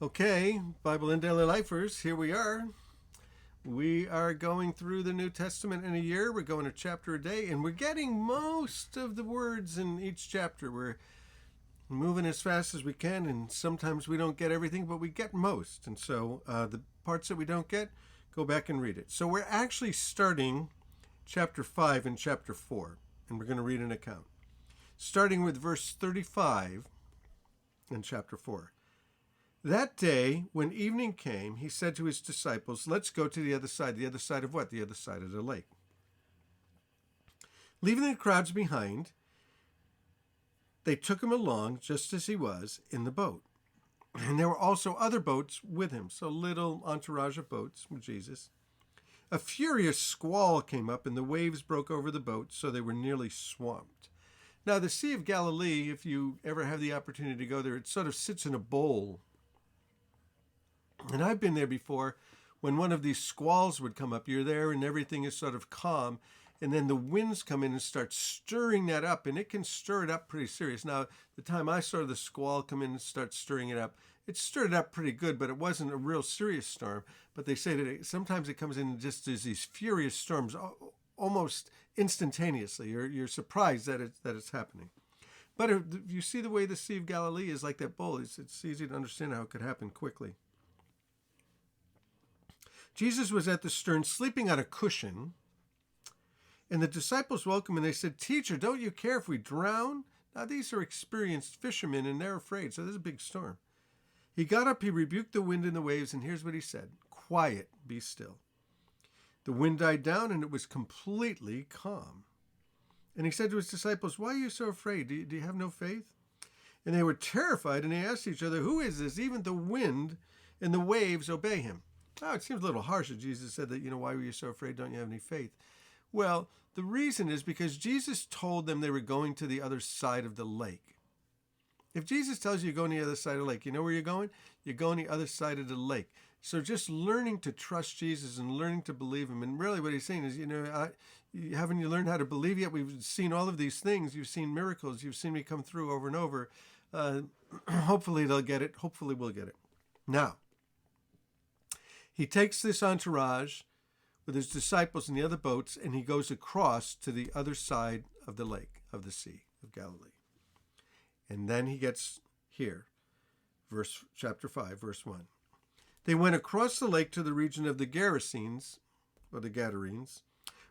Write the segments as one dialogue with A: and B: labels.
A: Okay, Bible and Daily Lifers, here we are. We are going through the New Testament in a year. We're going a chapter a day, and we're getting most of the words in each chapter. We're moving as fast as we can, and sometimes we don't get everything, but we get most. And so the parts that we don't get, go back and read it. So we're actually starting chapter 5 and chapter 4, and we're going to read an account. Starting with verse 35 in chapter 4. That day, when evening came, he said to his disciples, "Let's go to the other side." The other side of what? The other side of the lake. Leaving the crowds behind, they took him along just as he was in the boat. And there were also other boats with him, so little entourage of boats with Jesus. A furious squall came up, and the waves broke over the boat, so they were nearly swamped. Now, the Sea of Galilee, if you ever have the opportunity to go there, it sort of sits in a bowl. And I've been there before when one of these squalls would come up. You're there and everything is sort of calm. And then the winds come in and start stirring that up. And it can stir it up pretty serious. Now, the time I saw the squall come in and start stirring it up, it stirred it up pretty good, but it wasn't a real serious storm. But they say that sometimes it comes in just as these furious storms almost instantaneously. You're surprised that it's happening. But if you see the way the Sea of Galilee is like that bowl, it's easy to understand how it could happen quickly. Jesus was at the stern sleeping on a cushion, and the disciples welcomed him and they said, "Teacher, don't you care if we drown?" Now these are experienced fishermen and they're afraid, so there's a big storm. He got up, he rebuked the wind and the waves, and here's what he said: "Quiet, be still." The wind died down and it was completely calm. And he said to his disciples, "Why are you so afraid? Do you have no faith?" And they were terrified and they asked each other, "Who is this? Even the wind and the waves obey him." Now, it seems a little harsh that Jesus said that, why were you so afraid? Don't you have any faith? Well, the reason is because Jesus told them they were going to the other side of the lake. If Jesus tells you you're going to the other side of the lake, you know where you're going? You're going to the other side of the lake. So just learning to trust Jesus and learning to believe him. And really what he's saying is, haven't you learned how to believe yet? We've seen all of these things. You've seen miracles. You've seen me come through over and over. Hopefully they'll get it. Hopefully we'll get it. Now, he takes this entourage with his disciples in the other boats, and he goes across to the other side of the lake, of the Sea of Galilee. And then he gets here, chapter 5, verse 1. They went across the lake to the region of the Gerasenes, or the Gadarenes.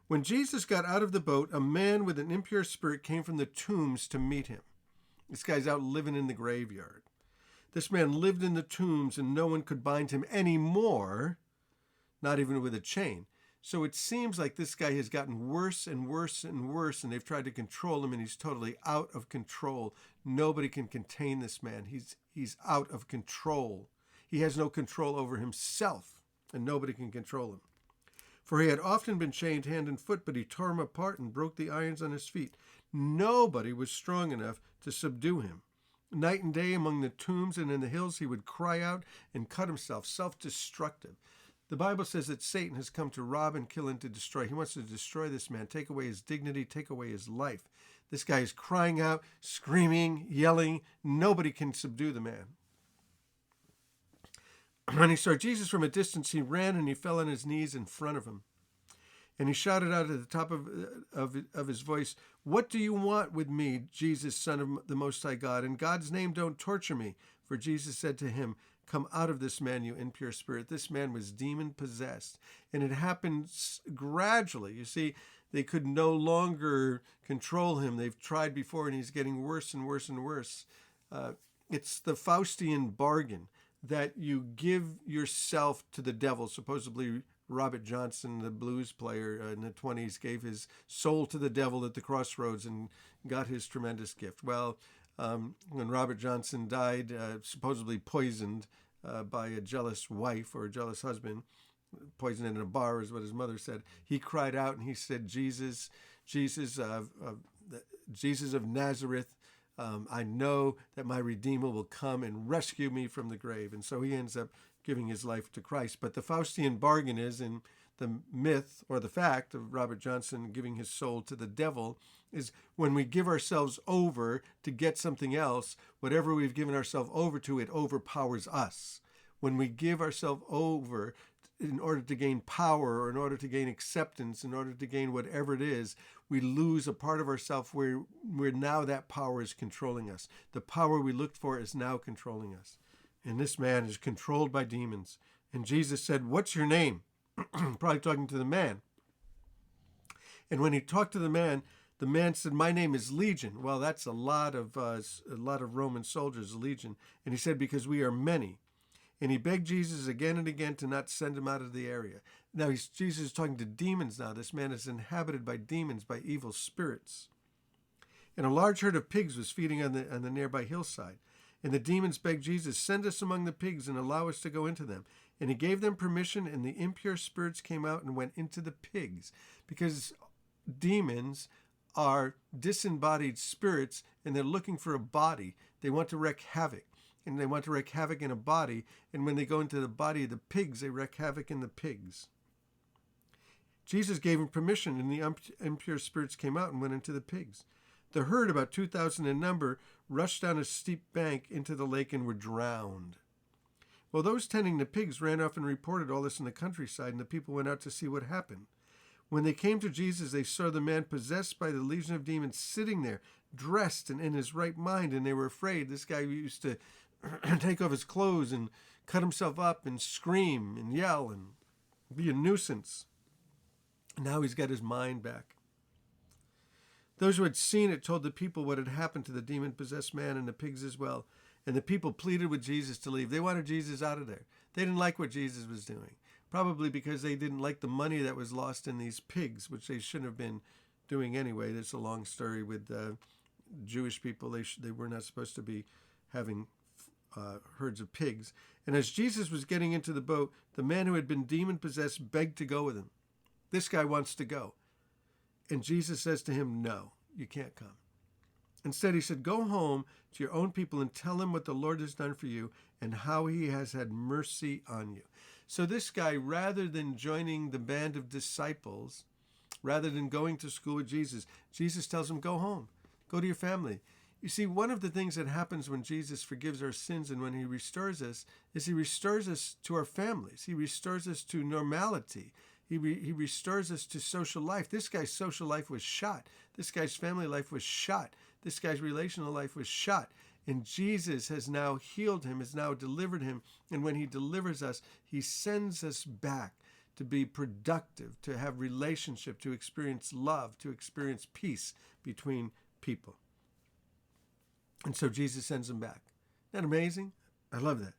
A: When Jesus got out of the boat, a man with an impure spirit came from the tombs to meet him. This guy's out living in the graveyard. This man lived in the tombs and no one could bind him anymore, not even with a chain. So it seems like this guy has gotten worse and worse and worse, and they've tried to control him, and he's totally out of control. Nobody can contain this man. He's out of control. He has no control over himself, and nobody can control him. For he had often been chained hand and foot, but he tore him apart and broke the irons on his feet. Nobody was strong enough to subdue him. Night and day among the tombs and in the hills, he would cry out and cut himself, self-destructive. The Bible says that Satan has come to rob and kill and to destroy. He wants to destroy this man, take away his dignity, take away his life. This guy is crying out, screaming, yelling. Nobody can subdue the man. When he saw Jesus from a distance, he ran and he fell on his knees in front of him. And he shouted out at the top of his voice, "What do you want with me, Jesus, Son of the Most High God? In God's name, don't torture me." For Jesus said to him, "Come out of this man, you impure spirit." This man was demon-possessed. And it happened gradually. You see, they could no longer control him. They've tried before, and he's getting worse and worse and worse. It's the Faustian bargain that you give yourself to the devil. Supposedly, Robert Johnson, the blues player in the 20s, gave his soul to the devil at the crossroads and got his tremendous gift. Well, when Robert Johnson died, supposedly poisoned by a jealous wife or a jealous husband, poisoned in a bar is what his mother said, he cried out and he said, Jesus of Nazareth, I know that my Redeemer will come and rescue me from the grave. And so he ends up giving his life to Christ. But the Faustian bargain is, in the myth or the fact of Robert Johnson giving his soul to the devil, is when we give ourselves over to get something else, whatever we've given ourselves over to, it overpowers us. when we give ourselves over in order to gain power or in order to gain acceptance, in order to gain whatever it is, we lose a part of ourselves where now that power is controlling us. The power we looked for is now controlling us. And this man is controlled by demons. And Jesus said, "What's your name?" Probably talking to the man. And when he talked to the man said, "My name is Legion." Well, that's a lot of Roman soldiers, Legion. And he said, "Because we are many." And he begged Jesus again and again to not send him out of the area. Now Jesus is talking to demons now. This man is inhabited by demons, by evil spirits. And a large herd of pigs was feeding on the nearby hillside. And the demons begged Jesus, "Send us among the pigs and allow us to go into them." And he gave them permission, and the impure spirits came out and went into the pigs. Because demons are disembodied spirits, and they're looking for a body. They want to wreak havoc. And they want to wreak havoc in a body. And when they go into the body of the pigs, they wreak havoc in the pigs. Jesus gave him permission, and the impure spirits came out and went into the pigs. The herd, about 2,000 in number, rushed down a steep bank into the lake and were drowned. Well, those tending the pigs ran off and reported all this in the countryside, and the people went out to see what happened. When they came to Jesus, they saw the man possessed by the legion of demons sitting there, dressed and in his right mind, and they were afraid. This guy used to take off his clothes and cut himself up and scream and yell and be a nuisance. Now he's got his mind back. Those who had seen it told the people what had happened to the demon-possessed man and the pigs as well. And the people pleaded with Jesus to leave. They wanted Jesus out of there. They didn't like what Jesus was doing. Probably because they didn't like the money that was lost in these pigs, which they shouldn't have been doing anyway. There's a long story with Jewish people. They were not supposed to be having herds of pigs. And as Jesus was getting into the boat, the man who had been demon-possessed begged to go with him. This guy wants to go. And Jesus says to him, "No, you can't come." Instead, he said, "Go home to your own people and tell them what the Lord has done for you and how he has had mercy on you." So this guy, rather than joining the band of disciples, rather than going to school with Jesus, Jesus tells him, "Go home. Go to your family." You see, one of the things that happens when Jesus forgives our sins and when he restores us is he restores us to our families. He restores us to normality. He restores us to social life. This guy's social life was shot. This guy's family life was shot. This guy's relational life was shot. And Jesus has now healed him, has now delivered him. And when he delivers us, he sends us back to be productive, to have relationship, to experience love, to experience peace between people. And so Jesus sends him back. Isn't that amazing? I love that.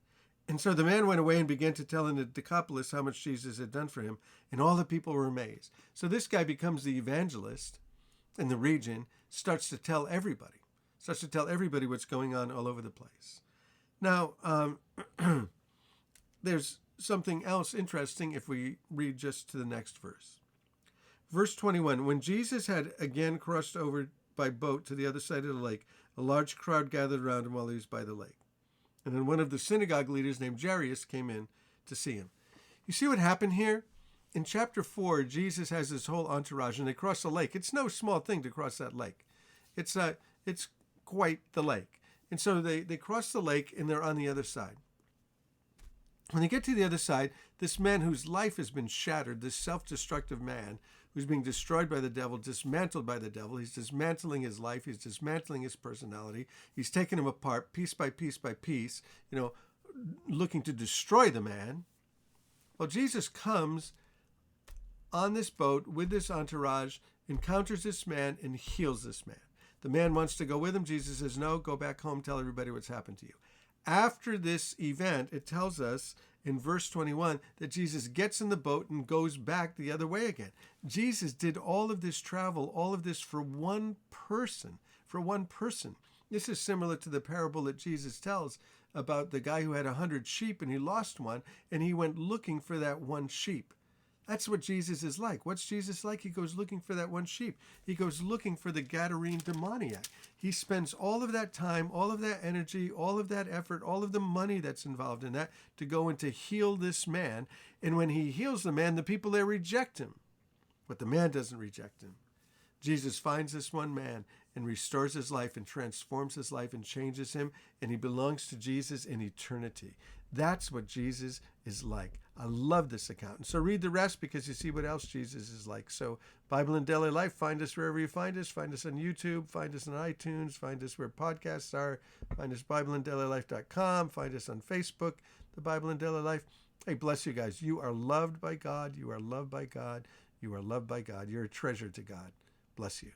A: And so the man went away and began to tell in the Decapolis how much Jesus had done for him, and all the people were amazed. So this guy becomes the evangelist in the region, starts to tell everybody what's going on all over the place. Now, there's something else interesting if we read just to the next verse. Verse 21, when Jesus had again crossed over by boat to the other side of the lake, a large crowd gathered around him while he was by the lake. And then one of the synagogue leaders named Jairus came in to see him. You see what happened here? In chapter 4, Jesus has his whole entourage, and they cross the lake. It's no small thing to cross that lake. It's quite the lake. And so they cross the lake, and they're on the other side. When they get to the other side, this man whose life has been shattered, this self-destructive man who's being destroyed by the devil, dismantled by the devil, he's dismantling his life, he's dismantling his personality, he's taking him apart piece by piece by piece, looking to destroy the man. Well, Jesus comes on this boat with this entourage, encounters this man, and heals this man. The man wants to go with him. Jesus says, "No, go back home, tell everybody what's happened to you." After this event, it tells us in verse 21 that Jesus gets in the boat and goes back the other way again. Jesus did all of this travel, all of this for one person, This is similar to the parable that Jesus tells about the guy who had 100 sheep and he lost one, and he went looking for that one sheep. That's what Jesus is like. What's Jesus like? He goes looking for that one sheep. He goes looking for the Gadarene demoniac. He spends all of that time, all of that energy, all of that effort, all of the money that's involved in that to go and to heal this man. And when he heals the man, the people there reject him. But the man doesn't reject him. Jesus finds this one man and restores his life and transforms his life and changes him, and he belongs to Jesus in eternity. That's what Jesus is like. I love this account. And so read the rest because you see what else Jesus is like. So Bible in Daily Life, find us wherever you find us. Find us on YouTube, find us on iTunes, find us where podcasts are, find us BibleInDailyLife.com, find us on Facebook, The Bible in Daily Life. Hey, bless you guys. You are loved by God. You are loved by God. You are loved by God. You're a treasure to God. Bless you.